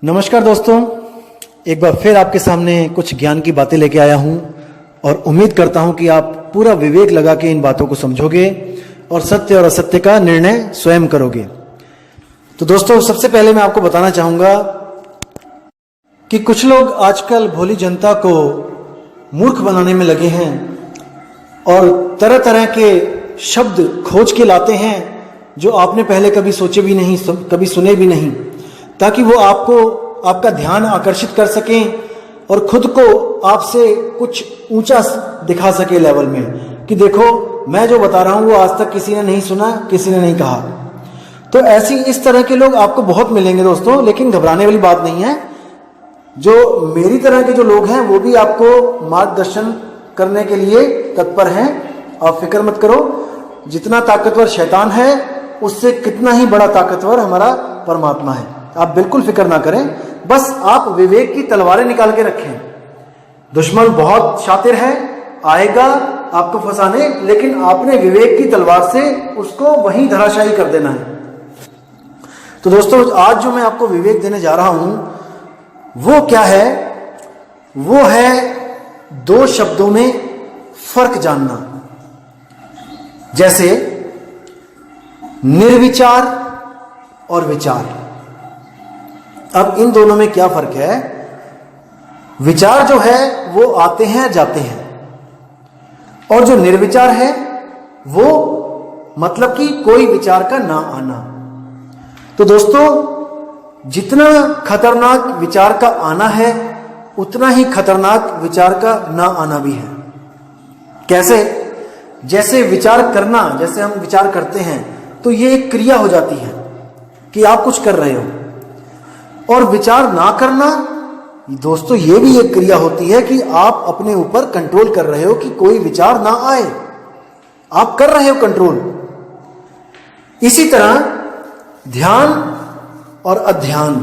नमस्कार दोस्तों, एक बार फिर आपके सामने कुछ ज्ञान की बातें लेके आया हूं और उम्मीद करता हूं कि आप पूरा विवेक लगा के इन बातों को समझोगे और सत्य और असत्य का निर्णय स्वयं करोगे। तो दोस्तों, सबसे पहले मैं आपको बताना चाहूंगा कि कुछ लोग आजकल भोली जनता को मूर्ख बनाने में लगे हैं और तरह तरह के शब्द खोज के लाते हैं जो आपने पहले कभी सोचे भी नहीं, कभी सुने भी नहीं, ताकि वो आपका ध्यान आकर्षित कर सकें और खुद को आपसे कुछ ऊंचा दिखा सके लेवल में, कि देखो मैं जो बता रहा हूं वो आज तक किसी ने नहीं सुना, किसी ने नहीं कहा। तो इस तरह के लोग आपको बहुत मिलेंगे दोस्तों, लेकिन घबराने वाली बात नहीं है। जो मेरी तरह के जो लोग हैं वो भी आपको मार्गदर्शन करने के लिए तत्पर हैं। आप फिक्र मत करो, जितना ताकतवर शैतान है उससे कितना ही बड़ा ताकतवर हमारा परमात्मा है। आप बिल्कुल फिक्र ना करें, बस आप विवेक की तलवारें निकाल के रखें। दुश्मन बहुत शातिर है, आएगा आपको फंसाने, लेकिन आपने विवेक की तलवार से उसको वहीं धराशायी कर देना है। तो दोस्तों, आज जो मैं आपको विवेक देने जा रहा हूं वो क्या है? वो है दो शब्दों में फर्क जानना। जैसे निर्विचार और विचार। अब इन दोनों में क्या फर्क है? विचार जो है वो आते हैं जाते हैं, और जो निर्विचार है वो मतलब कि कोई विचार का ना आना। तो दोस्तों, जितना खतरनाक विचार का आना है उतना ही खतरनाक विचार का ना आना भी है। कैसे? जैसे विचार करना, जैसे हम विचार करते हैं तो ये एक क्रिया हो जाती है कि आप कुछ कर रहे हो, और विचार ना करना दोस्तों ये भी एक क्रिया होती है कि आप अपने ऊपर कंट्रोल कर रहे हो कि कोई विचार ना आए। आप कर रहे हो कंट्रोल। इसी तरह ध्यान और अध्यान।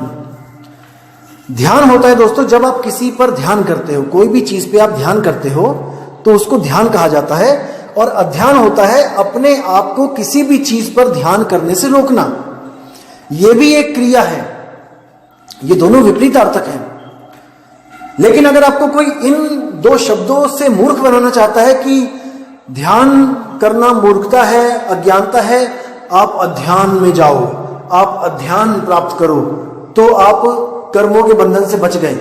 ध्यान होता है दोस्तों जब आप किसी पर ध्यान करते हो, कोई भी चीज पे आप ध्यान करते हो तो उसको ध्यान कहा जाता है। और अध्यान होता है अपने आप को किसी भी चीज पर ध्यान करने से रोकना। यह भी एक क्रिया है। ये दोनों विपरीत अर्थक हैं। लेकिन अगर आपको कोई इन दो शब्दों से मूर्ख बनाना चाहता है कि ध्यान करना मूर्खता है, अज्ञानता है, आप अध्यान में जाओ, आप अध्यान प्राप्त करो, तो आप कर्मों के बंधन से बच गए।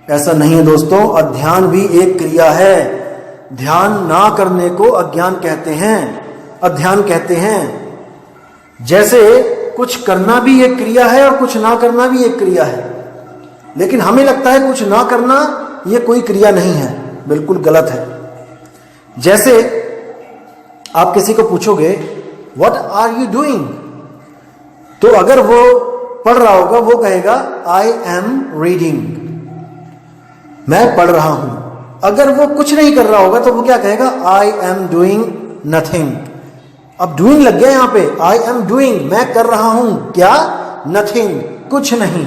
ऐसा नहीं है दोस्तों, अध्यान भी एक क्रिया है। ध्यान ना करने को अज्ञान कहते हैं, अध्यान कहते हैं। जैसे कुछ करना भी एक क्रिया है और कुछ ना करना भी एक क्रिया है, लेकिन हमें लगता है कुछ ना करना ये कोई क्रिया नहीं है। बिल्कुल गलत है। जैसे आप किसी को पूछोगे व्हाट आर यू डूइंग, तो अगर वो पढ़ रहा होगा वो कहेगा आई एम रीडिंग, मैं पढ़ रहा हूं। अगर वो कुछ नहीं कर रहा होगा तो वो क्या कहेगा? I am doing nothing. अब डूइंग लग गया यहां पे, आई एम डूइंग, मैं कर रहा हूं क्या? नथिंग, कुछ नहीं।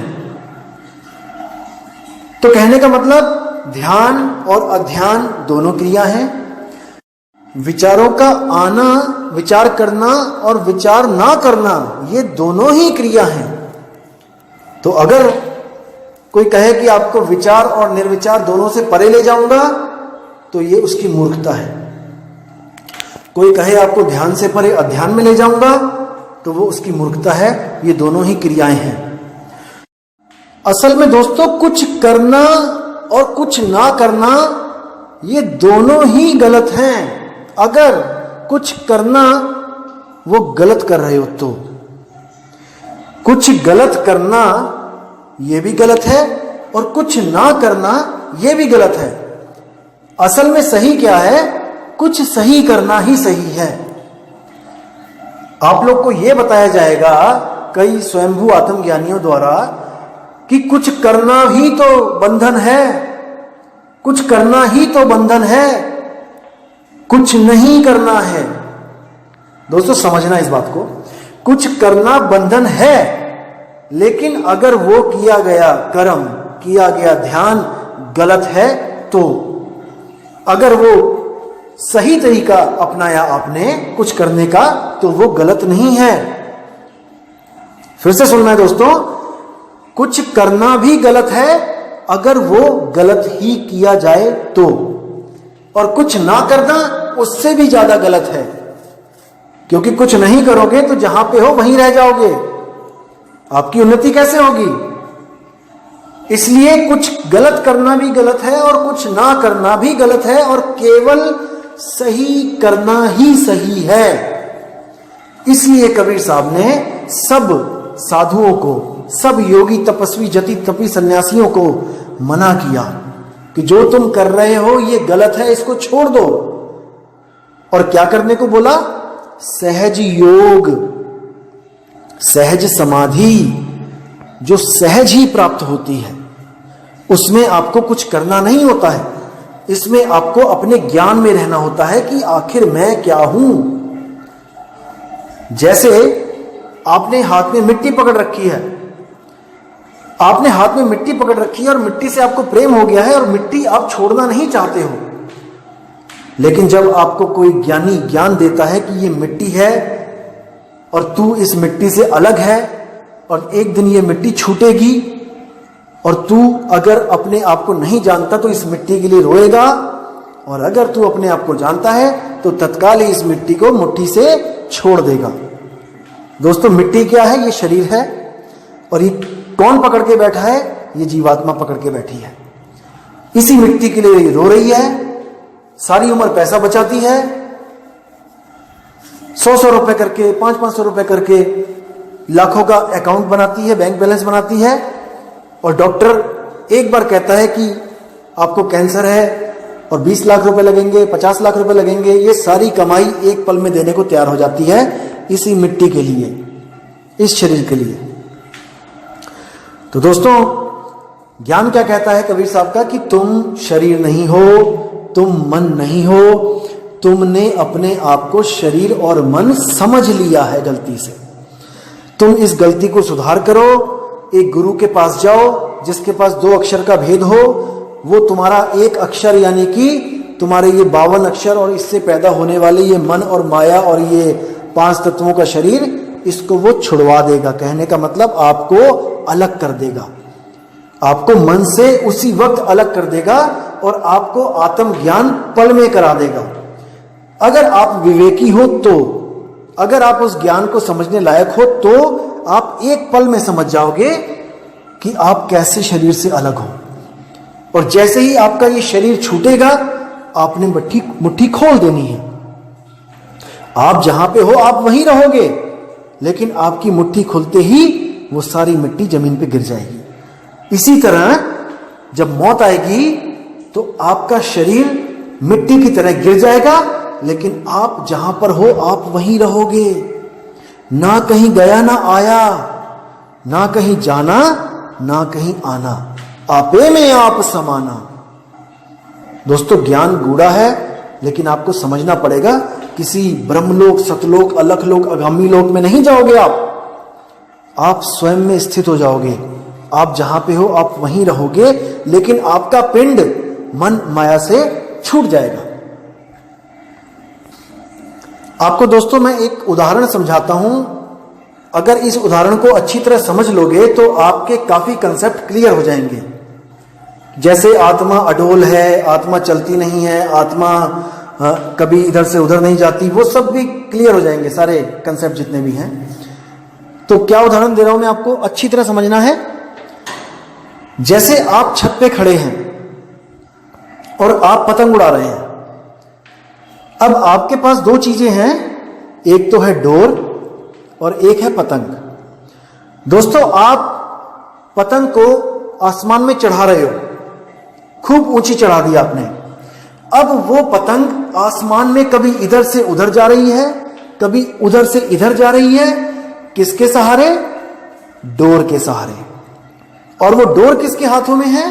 तो कहने का मतलब ध्यान और अध्यान दोनों क्रिया हैं। विचारों का आना, विचार करना और विचार ना करना, ये दोनों ही क्रिया हैं। तो अगर कोई कहे कि आपको विचार और निर्विचार दोनों से परे ले जाऊंगा, तो ये उसकी मूर्खता है। कोई कहे आपको ध्यान से परे अध्यान में ले जाऊंगा, तो वो उसकी मूर्खता है। ये दोनों ही क्रियाएं हैं। असल में दोस्तों, कुछ करना और कुछ ना करना ये दोनों ही गलत हैं। अगर कुछ करना वो गलत कर रहे हो तो कुछ गलत करना ये भी गलत है, और कुछ ना करना ये भी गलत है। असल में सही क्या है? कुछ सही करना ही सही है। आप लोग को यह बताया जाएगा कई स्वयंभू आत्मज्ञानियों द्वारा कि कुछ करना ही तो बंधन है, कुछ करना ही तो बंधन है, कुछ नहीं करना है। दोस्तों समझना इस बात को, कुछ करना बंधन है, लेकिन अगर वो किया गया कर्म, किया गया ध्यान गलत है, तो अगर वो सही तरीका अपनाया आपने कुछ करने का, तो वो गलत नहीं है। फिर से सुनना है दोस्तों, कुछ करना भी गलत है अगर वो गलत ही किया जाए तो, और कुछ ना करना उससे भी ज्यादा गलत है, क्योंकि कुछ नहीं करोगे तो जहां पे हो वहीं रह जाओगे, आपकी उन्नति कैसे होगी। इसलिए कुछ गलत करना भी गलत है और कुछ ना करना भी गलत है, और केवल सही करना ही सही है। इसलिए कबीर साहब ने सब साधुओं को, सब योगी तपस्वी जति तपी सन्यासियों को मना किया कि जो तुम कर रहे हो ये गलत है, इसको छोड़ दो। और क्या करने को बोला? सहज योग, सहज समाधि जो सहज ही प्राप्त होती है, उसमें आपको कुछ करना नहीं होता है, इसमें आपको अपने ज्ञान में रहना होता है कि आखिर मैं क्या हूं। जैसे आपने हाथ में मिट्टी पकड़ रखी है, आपने हाथ में मिट्टी पकड़ रखी है और मिट्टी से आपको प्रेम हो गया है और मिट्टी आप छोड़ना नहीं चाहते हो, लेकिन जब आपको कोई ज्ञानी ज्ञान देता है कि ये मिट्टी है और तू इस मिट्टी से अलग है और एक दिन ये मिट्टी छूटेगी, और तू अगर अपने आप को नहीं जानता तो इस मिट्टी के लिए रोएगा, और अगर तू अपने आप को जानता है तो तत्काल ही इस मिट्टी को मुट्ठी से छोड़ देगा। दोस्तों, मिट्टी क्या है? ये शरीर है, और ये कौन पकड़ के बैठा है? ये जीवात्मा पकड़ के बैठी है। इसी मिट्टी के लिए ये रो रही है, सारी उम्र पैसा बचाती है, 100-100 रुपए करके, 500-500 रुपए करके लाखों का अकाउंट बनाती है, बैंक बैलेंस बनाती है, और डॉक्टर एक बार कहता है कि आपको कैंसर है और 20 लाख रुपए लगेंगे, 50 लाख रुपए लगेंगे, ये सारी कमाई एक पल में देने को तैयार हो जाती है इसी मिट्टी के लिए, इस शरीर के लिए। तो दोस्तों, ज्ञान क्या कहता है कबीर साहब का कि तुम शरीर नहीं हो, तुम मन नहीं हो, तुमने अपने आप को शरीर और मन समझ लिया है गलती से। तुम इस गलती को सुधार करो, एक गुरु के पास जाओ जिसके पास 2 अक्षर का भेद हो, वो तुम्हारा एक अक्षर यानी कि तुम्हारे ये 52 अक्षर और इससे पैदा होने वाले ये मन और माया और ये 5 तत्वों का शरीर, इसको वो छुड़वा देगा। कहने का मतलब आपको अलग कर देगा, आपको मन से उसी वक्त अलग कर देगा और आपको आत्मज्ञान पल में करा देगा। अगर आप विवेकी हो तो, अगर आप उस ज्ञान को समझने लायक हो तो आप एक पल में समझ जाओगे कि आप कैसे शरीर से अलग हो। और जैसे ही आपका ये शरीर छूटेगा, आपने मुट्ठी खोल देनी है। आप जहां पे हो आप वहीं रहोगे, लेकिन आपकी मुट्ठी खुलते ही वो सारी मिट्टी जमीन पे गिर जाएगी। इसी तरह जब मौत आएगी तो आपका शरीर मिट्टी की तरह गिर जाएगा, लेकिन आप जहां पर हो आप वहीं रहोगे, ना कहीं गया ना आया, ना कहीं जाना ना कहीं आना, आपे में आप समाना। दोस्तों, ज्ञान गूढ़ा है, लेकिन आपको समझना पड़ेगा। किसी ब्रह्मलोक, सतलोक, अलखलोक, आगामी लोक में नहीं जाओगे आप स्वयं में स्थित हो जाओगे। आप जहां पे हो आप वहीं रहोगे, लेकिन आपका पिंड मन माया से छूट जाएगा। आपको दोस्तों मैं एक उदाहरण समझाता हूं, अगर इस उदाहरण को अच्छी तरह समझ लोगे तो आपके काफी कंसेप्ट क्लियर हो जाएंगे। जैसे आत्मा अडोल है, आत्मा चलती नहीं है, आत्मा कभी इधर से उधर नहीं जाती, वो सब भी क्लियर हो जाएंगे, सारे कंसेप्ट जितने भी हैं। तो क्या उदाहरण दे रहा हूं मैं आपको, अच्छी तरह समझना है। जैसे आप छत पे खड़े हैं और आप पतंग उड़ा रहे हैं। अब आपके पास 2 चीजें हैं, एक तो है डोर और एक है पतंग। दोस्तों, आप पतंग को आसमान में चढ़ा रहे हो, खूब ऊंची चढ़ा दी आपने। अब वो पतंग आसमान में कभी इधर से उधर जा रही है, कभी उधर से इधर जा रही है। किसके सहारे? डोर के सहारे। और वो डोर किसके हाथों में है?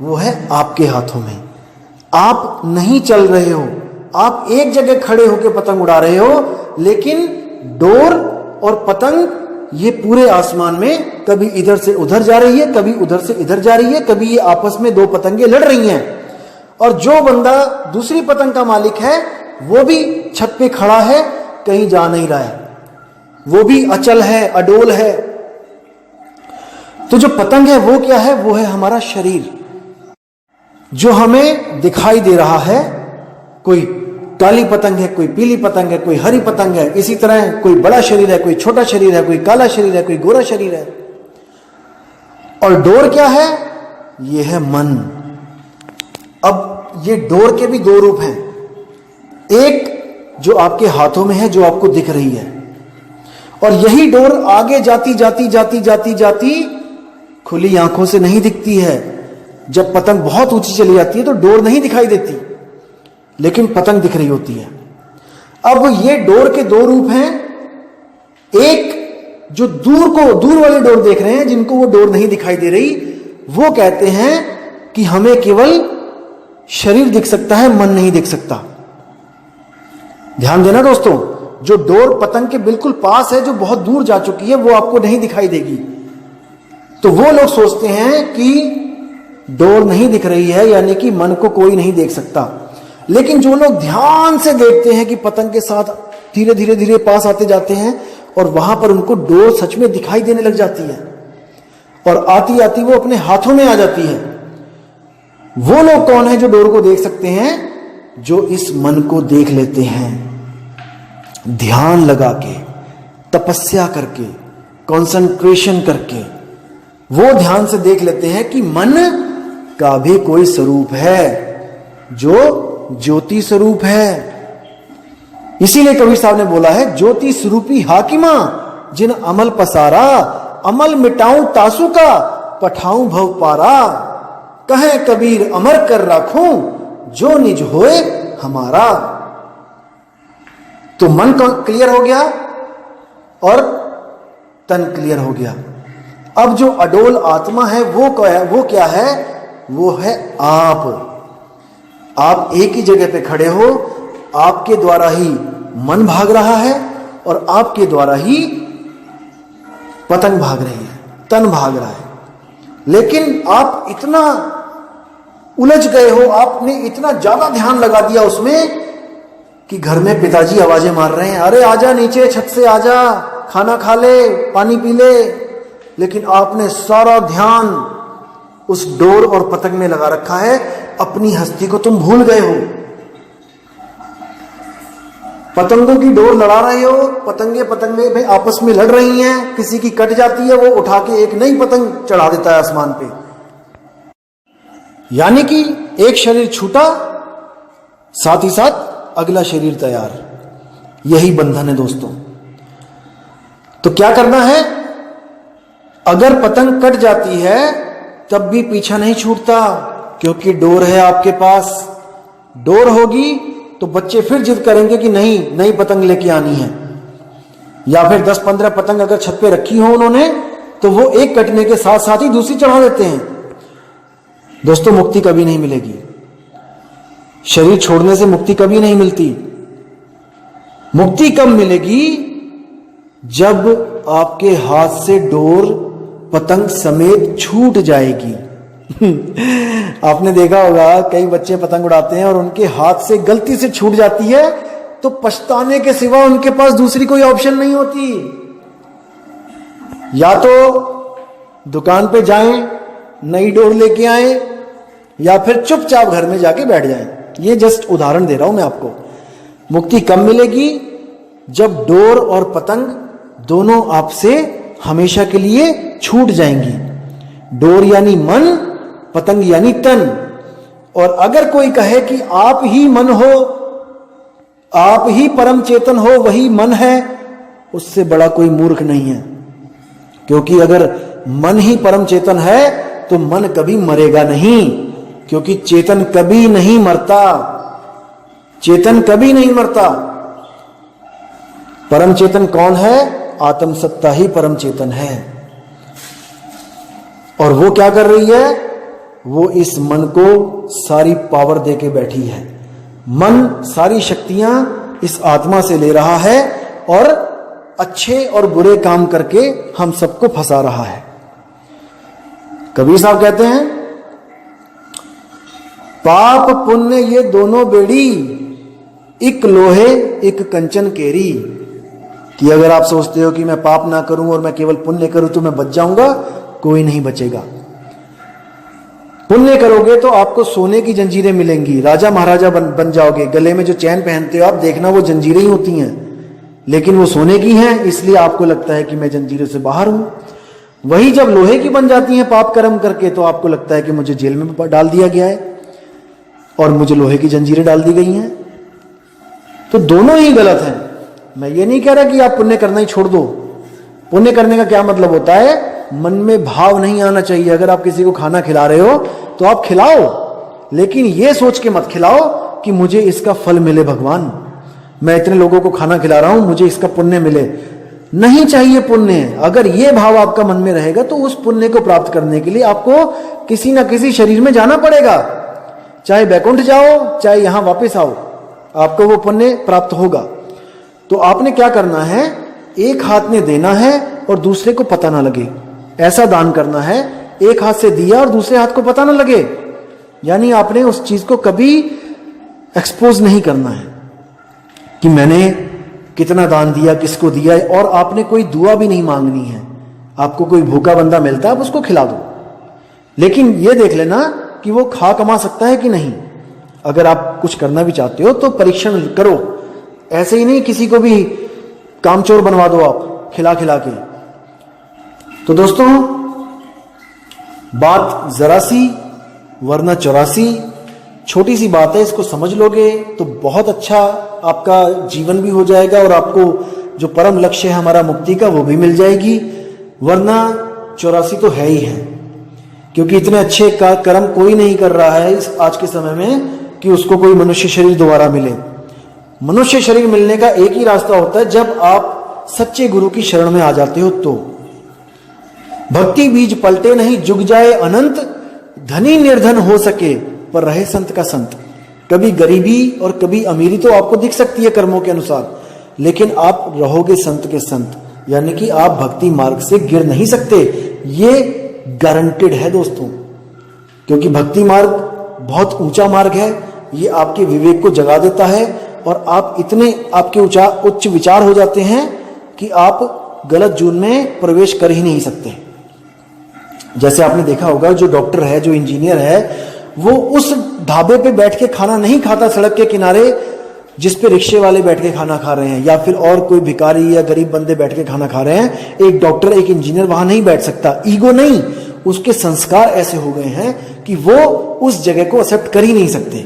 वो है आपके हाथों में। आप नहीं चल रहे हो, आप एक जगह खड़े होकर पतंग उड़ा रहे हो, लेकिन डोर और पतंग ये पूरे आसमान में कभी इधर से उधर जा रही है, कभी उधर से इधर जा रही है, कभी ये आपस में 2 पतंगे लड़ रही हैं। और जो बंदा दूसरी पतंग का मालिक है वो भी छत पे खड़ा है, कहीं जा नहीं रहा है, वो भी अचल है, अडोल है। तो जो पतंग है वो क्या है? वो है हमारा शरीर, जो हमें दिखाई दे रहा है। कोई काली पतंग है, कोई पीली पतंग है, कोई हरी पतंग है। इसी तरह कोई बड़ा शरीर है, कोई छोटा शरीर है, कोई काला शरीर है, कोई गोरा शरीर है। और डोर क्या है? ये है मन। अब ये डोर के भी दो रूप हैं। एक जो आपके हाथों में है, जो आपको दिख रही है, और यही डोर आगे जाती जाती जाती जाती जाती खुली आंखों से नहीं दिखती है। जब पतंग बहुत ऊंची चली जाती है तो डोर नहीं दिखाई देती, लेकिन पतंग दिख रही होती है। अब ये डोर के दो रूप हैं। एक जो दूर वाली डोर देख रहे हैं, जिनको वो डोर नहीं दिखाई दे रही, वो कहते हैं कि हमें केवल शरीर दिख सकता है, मन नहीं दिख सकता। ध्यान देना दोस्तों, जो डोर पतंग के बिल्कुल पास है, जो बहुत दूर जा चुकी है, वो आपको नहीं दिखाई देगी। तो वो लोग सोचते हैं कि डोर नहीं दिख रही है, यानी कि मन को कोई नहीं देख सकता। लेकिन जो लोग ध्यान से देखते हैं कि पतंग के साथ धीरे धीरे धीरे पास आते जाते हैं, और वहां पर उनको डोर सच में दिखाई देने लग जाती है, और आती आती वो अपने हाथों में आ जाती है। वो लोग कौन है जो डोर को देख सकते हैं? जो इस मन को देख लेते हैं, ध्यान लगा के, तपस्या करके, कंसंट्रेशन करके, वो ध्यान से देख लेते हैं कि मन का भी कोई स्वरूप है, जो ज्योति स्वरूप है। इसीलिए कबीर साहब ने बोला है, ज्योति स्वरूपी हाकिमा जिन अमल पसारा, अमल मिटाऊं तासु का, पठाऊं भव पारा। कहे कबीर अमर कर राखूं, जो निज होए हमारा। तो मन क्लियर हो गया और तन क्लियर हो गया। अब जो अडोल आत्मा है वो क्या है? वो है आप। आप एक ही जगह पे खड़े हो, आपके द्वारा ही मन भाग रहा है, और आपके द्वारा ही पतंग भाग रही है, तन भाग रहा है। लेकिन आप इतना उलझ गए हो, आपने इतना ज्यादा ध्यान लगा दिया उसमें कि घर में पिताजी आवाजें मार रहे हैं, अरे आजा नीचे, छत से आजा, खाना खा ले, पानी पी ले। लेकिन आपने सारा ध्यान उस डोर और पतंग में लगा रखा है। अपनी हस्ती को तुम भूल गए हो। पतंगों की डोर लड़ा रहे हो, पतंगे में आपस में लड़ रही हैं, किसी की कट जाती है, वो उठा के एक नई पतंग चढ़ा देता है आसमान पे। यानी कि एक शरीर छूटा, साथ ही साथ अगला शरीर तैयार। यही बंधन है दोस्तों। तो क्या करना है? अगर पतंग कट जाती है तब भी पीछा नहीं छूटता, क्योंकि डोर है आपके पास। डोर होगी तो बच्चे फिर जिद करेंगे कि नहीं, नई पतंग लेके आनी है। या फिर 10-15 पतंग अगर छत पे रखी हो उन्होंने, तो वो एक कटने के साथ साथ ही दूसरी चढ़ा देते हैं। दोस्तों, मुक्ति कभी नहीं मिलेगी। शरीर छोड़ने से मुक्ति कभी नहीं मिलती। मुक्ति कब मिलेगी? जब आपके हाथ से डोर पतंग समेत छूट जाएगी। आपने देखा होगा, कई बच्चे पतंग उड़ाते हैं और उनके हाथ से गलती से छूट जाती है, तो पछताने के सिवा उनके पास दूसरी कोई ऑप्शन नहीं होती। या तो दुकान पे जाएं, नई डोर लेके आएं, या फिर चुपचाप घर में जाके बैठ जाएं। ये जस्ट उदाहरण दे रहा हूं मैं आपको। मुक्ति कब मिलेगी? जब डोर और पतंग दोनों आपसे हमेशा के लिए छूट जाएंगी। डोर यानी मन, पतंग यानी तन। और अगर कोई कहे कि आप ही मन हो, आप ही परम चेतन हो, वही मन है, उससे बड़ा कोई मूर्ख नहीं है। क्योंकि अगर मन ही परम चेतन है तो मन कभी मरेगा नहीं, क्योंकि चेतन कभी नहीं मरता। चेतन कभी नहीं मरता। परम चेतन कौन है? आत्म सत्ता ही परम चेतन है। और वो क्या कर रही है? वो इस मन को सारी पावर देके बैठी है। मन सारी शक्तियां इस आत्मा से ले रहा है और अच्छे और बुरे काम करके हम सबको फंसा रहा है। कबीर साहब कहते हैं, पाप पुण्य ये दोनों बेड़ी, एक लोहे एक कंचन केरी। कि अगर आप सोचते हो कि मैं पाप ना करूं और मैं केवल पुण्य करूं तो मैं बच जाऊंगा, कोई नहीं बचेगा। पुण्य करोगे तो आपको सोने की जंजीरें मिलेंगी, राजा महाराजा बन जाओगे। गले में जो चैन पहनते हो आप, देखना वो जंजीरें ही होती हैं, लेकिन वो सोने की हैं, इसलिए आपको लगता है कि मैं जंजीरों से बाहर हूं। वही जब लोहे की बन जाती हैं पाप कर्म करके, तो आपको लगता है कि मुझे जेल में डाल दिया गया है और मुझे लोहे की जंजीरें डाल दी गई हैं। तो दोनों ही गलत हैं। मैं ये नहीं कह रहा कि आप पुण्य करना ही छोड़ दो। पुण्य करने का क्या मतलब होता है? मन में भाव नहीं आना चाहिए। अगर आप किसी को खाना खिला रहे हो तो आप खिलाओ, लेकिन ये सोच के मत खिलाओ कि मुझे इसका फल मिले भगवान, मैं इतने लोगों को खाना खिला रहा हूं, मुझे इसका पुण्य मिले। नहीं चाहिए पुण्य। अगर ये भाव आपका मन में रहेगा तो उस पुण्य को प्राप्त करने के लिए आपको किसी ना किसी शरीर में जाना पड़ेगा, चाहे बैकुंठ जाओ चाहे यहां वापस आओ, आपको वो पुण्य प्राप्त होगा। तो आपने क्या करना है? एक हाथ में देना है और दूसरे को पता ना लगे, ऐसा दान करना है। एक हाथ से दिया और दूसरे हाथ को पता ना लगे, यानी आपने उस चीज को कभी एक्सपोज नहीं करना है कि मैंने कितना दान दिया, किसको दिया, और आपने कोई दुआ भी नहीं मांगनी है। आपको कोई भूखा बंदा मिलता है, आप उसको खिला दो, लेकिन यह देख लेना कि वो खा कमा सकता है कि नहीं। अगर आप कुछ करना भी चाहते हो तो परीक्षण करो, ऐसे ही नहीं किसी को भी कामचोर बनवा दो आप खिला खिला के। तो दोस्तों, बात जरा सी वरना 84, छोटी सी बात है, इसको समझ लोगे तो बहुत अच्छा आपका जीवन भी हो जाएगा और आपको जो परम लक्ष्य है हमारा मुक्ति का, वो भी मिल जाएगी। वरना 84 तो है ही है, क्योंकि इतने अच्छे कर्म कोई नहीं कर रहा है इस आज के समय में कि उसको कोई मनुष्य शरीर दोबारा मिले। मनुष्य शरीर मिलने का एक ही रास्ता होता है, जब आप सच्चे गुरु की शरण में आ जाते हो। तो भक्ति बीज पलटे नहीं, जुग जाए अनंत, धनी निर्धन हो सके पर रहे संत का संत। कभी गरीबी और कभी अमीरी तो आपको दिख सकती है कर्मों के अनुसार, लेकिन आप रहोगे संत के संत, यानी कि आप भक्ति मार्ग से गिर नहीं सकते। ये गारंटेड है दोस्तों, क्योंकि भक्ति मार्ग बहुत ऊंचा मार्ग है। ये आपके विवेक को जगा देता है और आप इतने आपके उच्च विचार हो जाते हैं कि आप गलत जून में प्रवेश कर ही नहीं सकते। जैसे आपने देखा होगा, जो डॉक्टर है, जो इंजीनियर है, वो उस ढाबे पे बैठ के खाना नहीं खाता सड़क के किनारे जिस पे रिक्शे वाले बैठ के खाना खा रहे हैं, या फिर और कोई भिखारी या गरीब बंदे बैठ के खाना खा रहे हैं। एक डॉक्टर, एक इंजीनियर वहां नहीं बैठ सकता। ईगो नहीं, उसके संस्कार ऐसे हो गए हैं कि वो उस जगह को एक्सेप्ट कर ही नहीं सकते।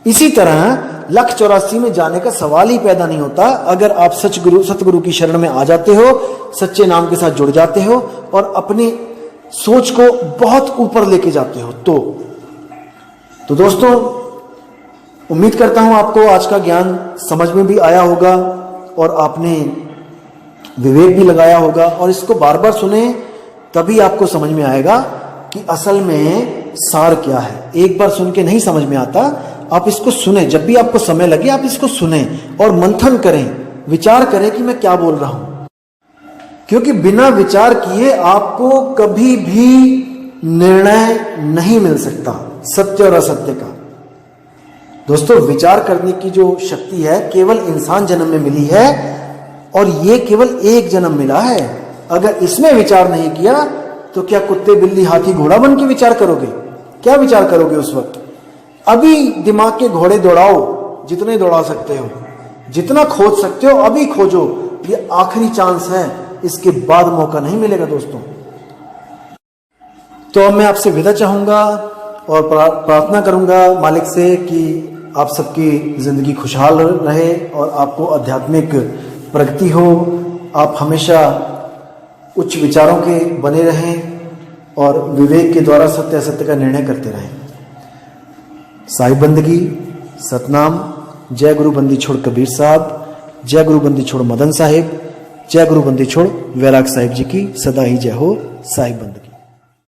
इसी तरह 184 में जाने का सवाल ही पैदा नहीं होता अगर आप सतगुरु की शरण में आ जाते हो, सच्चे नाम के साथ जुड़ जाते हो और अपनी सोच को बहुत ऊपर लेके जाते हो। तो दोस्तों, उम्मीद करता हूं आपको आज का ज्ञान समझ में भी आया होगा और आपने विवेक भी लगाया होगा, और इसको बार बार सुने तभी आपको समझ में आएगा कि असल में सार क्या है। एक बार सुन के नहीं समझ में आता, आप इसको सुने, जब भी आपको समय लगे आप इसको सुने और मंथन करें, विचार करें कि मैं क्या बोल रहा हूं, क्योंकि बिना विचार किए आपको कभी भी निर्णय नहीं मिल सकता सत्य और असत्य का। दोस्तों, विचार करने की जो शक्ति है केवल इंसान जन्म में मिली है, और ये केवल एक जन्म मिला है। अगर इसमें विचार नहीं किया तो क्या कुत्ते बिल्ली हाथी घोड़ा बन के विचार करोगे? क्या विचार करोगे उस वक्त? अभी दिमाग के घोड़े दौड़ाओ, जितने दौड़ा सकते हो, जितना खोज सकते हो अभी खोजो। ये आखिरी चांस है, इसके बाद मौका नहीं मिलेगा दोस्तों। तो अब मैं आपसे विदा चाहूंगा और प्रार्थना करूंगा मालिक से कि आप सबकी जिंदगी खुशहाल रहे और आपको आध्यात्मिक प्रगति हो। आप हमेशा उच्च विचारों के बने रहें और विवेक के द्वारा सत्य असत्य का निर्णय करते रहें। साहिब बंदगी, सतनाम। जय गुरु बंदी छोड़ कबीर साहब, जय गुरु बंदी छोड़ मदन साहिब, जय गुरु बंदी छोड़ वैराग साहिब जी की सदा ही जय हो। साहिब बंदगी।